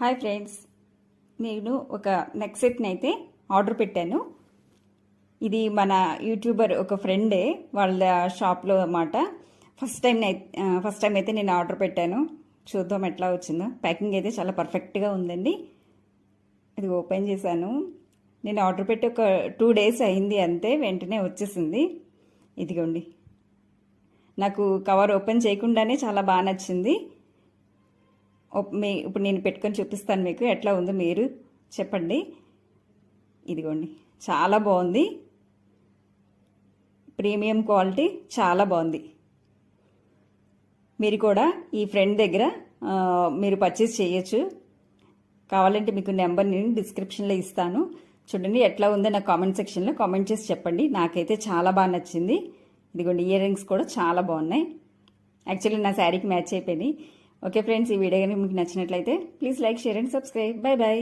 Hi friends, నేను ఒక neck సెట్ని అయితే ఆర్డర్ పెట్టాను. ఇది మన యూట్యూబర్ ఒక ఫ్రెండే వాళ్ళ షాప్లో అన్నమాట. ఫస్ట్ టైం అయితే నేను ఆర్డర్ పెట్టాను. చూద్దాం ఎట్లా వచ్చిందో. ప్యాకింగ్ అయితే చాలా పర్ఫెక్ట్గా ఉందండి. ఇది ఓపెన్ చేశాను. నేను ఆర్డర్ పెట్టి ఒక 2 days అయింది, అంతే వెంటనే వచ్చేసింది. ఇదిగోండి, నాకు కవర్ ఓపెన్ చేయకుండానే చాలా బాగా నచ్చింది. ఇప్పుడు నేను పెట్టుకొని చూపిస్తాను మీకు ఎట్లా ఉందో మీరు చెప్పండి. ఇదిగోండి, చాలా బాగుంది. ప్రీమియం క్వాలిటీ, చాలా బాగుంది. మీరు కూడా ఈ ఫ్రెండ్ దగ్గర మీరు పర్చేస్ చేయొచ్చు. కావాలంటే మీకు నెంబర్ నేను డిస్క్రిప్షన్లో ఇస్తాను. చూడండి ఎట్లా ఉందో నాకు కామెంట్ సెక్షన్లో కామెంట్ చేసి చెప్పండి. నాకైతే చాలా బాగా నచ్చింది. ఇదిగోండి, ఇయర్ రింగ్స్ కూడా చాలా బాగున్నాయి. యాక్చువల్లీ నా శారీకి మ్యాచ్ అయిపోయినాయి. ఓకే ఫ్రెండ్స్, ఈ వీడియో కానీ మీకు నచ్చినట్లయితే please like, share and subscribe. Bye bye.